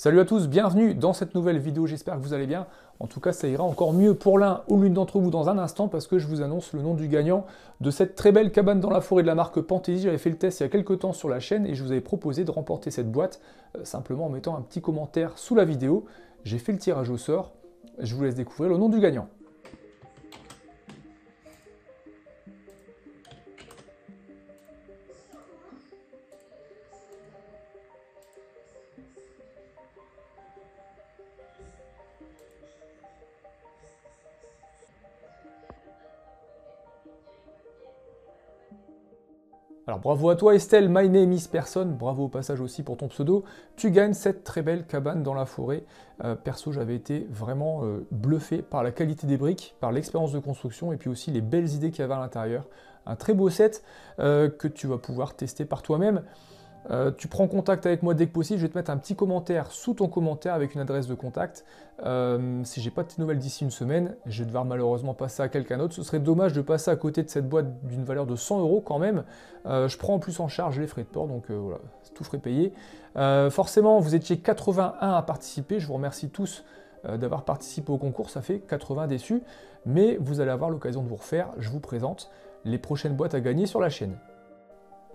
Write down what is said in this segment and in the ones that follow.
Salut à tous, bienvenue dans cette nouvelle vidéo, j'espère que vous allez bien. En tout cas, ça ira encore mieux pour l'un ou l'une d'entre vous dans un instant parce que je vous annonce le nom du gagnant de cette très belle cabane dans la forêt de la marque Pantasy. J'avais fait le test il y a quelques temps sur la chaîne et je vous avais proposé de remporter cette boîte simplement en mettant un petit commentaire sous la vidéo. J'ai fait le tirage au sort, je vous laisse découvrir le nom du gagnant. Alors bravo à toi Estelle, my name is person, bravo au passage aussi pour ton pseudo, tu gagnes cette très belle cabane dans la forêt. Perso j'avais été vraiment bluffé par la qualité des briques, par l'expérience de construction et puis aussi les belles idées qu'il y avait à l'intérieur. Un très beau set que tu vas pouvoir tester par toi-même. Tu prends contact avec moi dès que possible, je vais te mettre un petit commentaire sous ton commentaire avec une adresse de contact. Si j'ai pas de tes nouvelles d'ici une semaine, je vais devoir malheureusement passer à quelqu'un d'autre. Ce serait dommage de passer à côté de cette boîte d'une valeur de 100 € quand même. Je prends en plus en charge les frais de port, donc voilà, tout frais payé. Forcément, vous étiez 81 à participer, je vous remercie tous d'avoir participé au concours, ça fait 80 déçus. Mais vous allez avoir l'occasion de vous refaire, je vous présente les prochaines boîtes à gagner sur la chaîne.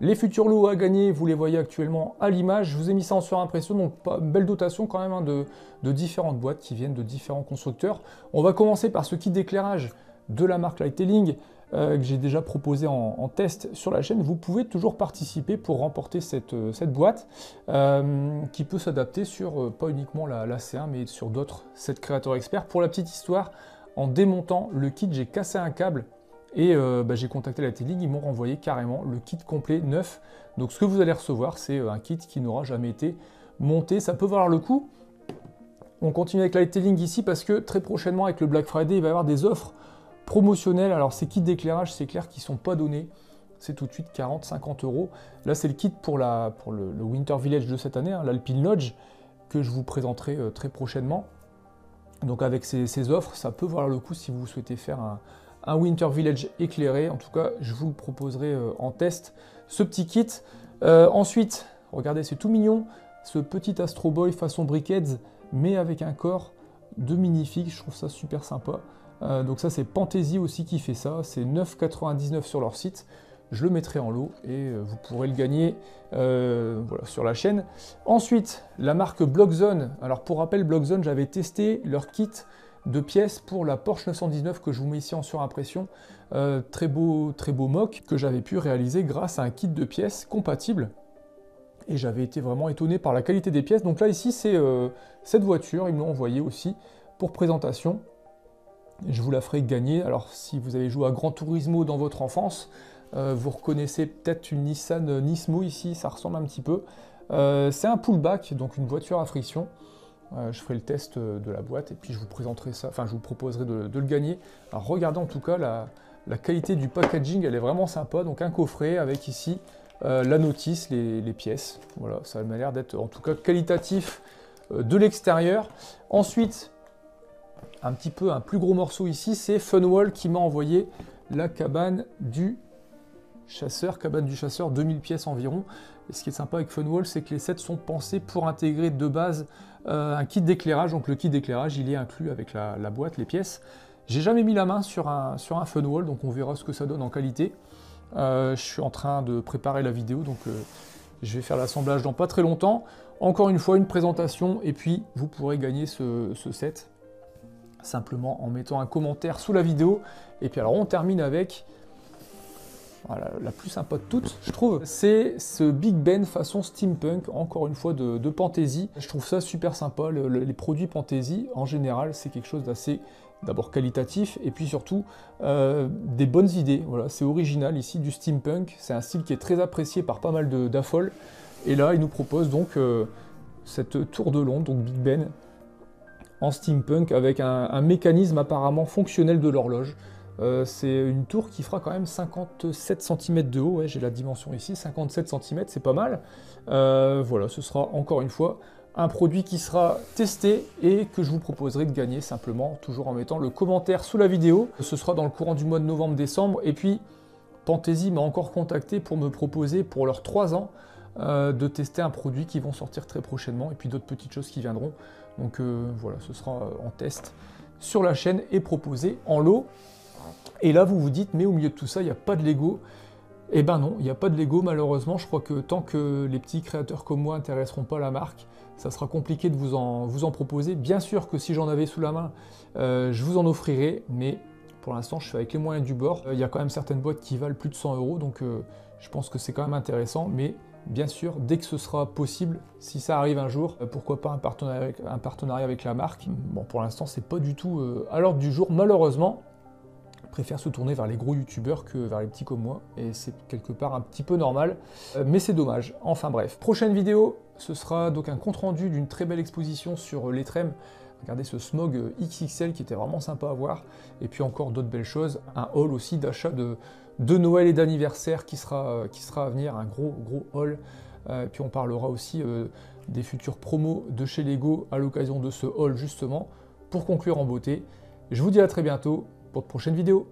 Les futurs lots à gagner, vous les voyez actuellement à l'image. Je vous ai mis ça en surimpression, donc une belle dotation quand même hein, de différentes boîtes qui viennent de différents constructeurs. On va commencer par ce kit d'éclairage de la marque Lightelling que j'ai déjà proposé en test sur la chaîne. Vous pouvez toujours participer pour remporter cette boîte qui peut s'adapter sur pas uniquement la C1 mais sur d'autres sets créateurs experts. Pour la petite histoire, en démontant le kit, j'ai cassé un câble. Et j'ai contacté Lightelling, ils m'ont renvoyé carrément le kit complet neuf. Donc ce que vous allez recevoir, c'est un kit qui n'aura jamais été monté. Ça peut valoir le coup. On continue avec Lightelling ici parce que très prochainement avec le Black Friday, il va y avoir des offres promotionnelles. Alors ces kits d'éclairage, c'est clair qu'ils ne sont pas donnés. C'est tout de suite 40-50 €. Là, c'est le kit pour le Winter Village de cette année, hein, l'Alpine Lodge, que je vous présenterai très prochainement. Donc avec ces offres, ça peut valoir le coup si vous souhaitez faire un Winter Village éclairé. En tout cas, je vous le proposerai en test, ce petit kit. Ensuite, regardez, c'est tout mignon, ce petit Astro Boy façon Brickheads, mais avec un corps de minifig, je trouve ça super sympa. Donc ça, c'est Pantasy aussi qui fait ça, c'est 9,99 € sur leur site. Je le mettrai en lot et vous pourrez le gagner voilà, sur la chaîne. Ensuite, la marque Blockzone. Alors pour rappel, Blockzone, j'avais testé leur kit de pièces pour la Porsche 919 que je vous mets ici en surimpression. Très beau mock que j'avais pu réaliser grâce à un kit de pièces compatible. Et j'avais été vraiment étonné par la qualité des pièces. Donc là, ici, c'est cette voiture. Ils me l'ont envoyée aussi pour présentation. Je vous la ferai gagner. Alors, si vous avez joué à Gran Turismo dans votre enfance, vous reconnaissez peut-être une Nissan Nismo ici. Ça ressemble un petit peu. C'est un pullback, donc une voiture à friction. Je ferai le test de la boîte et puis je vous présenterai ça, enfin je vous proposerai de le gagner. Alors regardez en tout cas la qualité du packaging, elle est vraiment sympa. Donc un coffret avec ici la notice, les pièces. Voilà, ça m'a l'air d'être en tout cas qualitatif de l'extérieur. Ensuite, un plus gros morceau ici, c'est Funwall qui m'a envoyé la cabane du chasseur, 2000 pièces environ. Et ce qui est sympa avec Funwall, c'est que les sets sont pensés pour intégrer de base un kit d'éclairage. Donc le kit d'éclairage, il est inclus avec la boîte, les pièces. J'ai jamais mis la main sur un Funwall, donc on verra ce que ça donne en qualité. Je suis en train de préparer la vidéo, donc je vais faire l'assemblage dans pas très longtemps. Encore une fois, une présentation, et puis vous pourrez gagner ce set, simplement en mettant un commentaire sous la vidéo. Et puis alors on termine avec... Voilà, la plus sympa de toutes, je trouve, c'est ce Big Ben façon steampunk, encore une fois de Pantasy. Je trouve ça super sympa, les produits Pantasy, en général, c'est quelque chose d'assez, d'abord qualitatif, et puis surtout, des bonnes idées. Voilà, c'est original ici, du steampunk, c'est un style qui est très apprécié par pas mal d'affoles. Et là, il nous propose donc cette tour de Londres, donc Big Ben, en steampunk, avec un mécanisme apparemment fonctionnel de l'horloge. C'est une tour qui fera quand même 57 cm de haut, ouais, j'ai la dimension ici, 57 cm, c'est pas mal. Voilà, ce sera encore une fois un produit qui sera testé et que je vous proposerai de gagner simplement, toujours en mettant le commentaire sous la vidéo. Ce sera dans le courant du mois de novembre-décembre. Et puis, Pantasy m'a encore contacté pour me proposer pour leurs 3 ans de tester un produit qui vont sortir très prochainement et puis d'autres petites choses qui viendront. Donc voilà, ce sera en test sur la chaîne et proposé en lot. Et là, vous vous dites, mais au milieu de tout ça, il n'y a pas de Lego. Eh ben non, il n'y a pas de Lego malheureusement. Je crois que tant que les petits créateurs comme moi n'intéresseront pas la marque, ça sera compliqué de vous en proposer. Bien sûr que si j'en avais sous la main, je vous en offrirai, mais pour l'instant, je fais avec les moyens du bord. Il y a quand même certaines boîtes qui valent plus de 100 €, donc je pense que c'est quand même intéressant. Mais bien sûr, dès que ce sera possible, si ça arrive un jour, pourquoi pas un partenariat avec la marque. Bon, pour l'instant, c'est pas du tout à l'ordre du jour, malheureusement. Préfère se tourner vers les gros youtubeurs que vers les petits comme moi, et c'est quelque part un petit peu normal, mais c'est dommage. Enfin bref, prochaine vidéo, ce sera donc un compte rendu d'une très belle exposition sur l'Etrem. Regardez ce smog XXL qui était vraiment sympa à voir, et puis encore d'autres belles choses, un haul aussi d'achat de Noël et d'anniversaire qui sera à venir, un gros haul, et puis on parlera aussi des futurs promos de chez Lego à l'occasion de ce haul justement, pour conclure en beauté. Je vous dis à très bientôt pour de prochaines vidéos.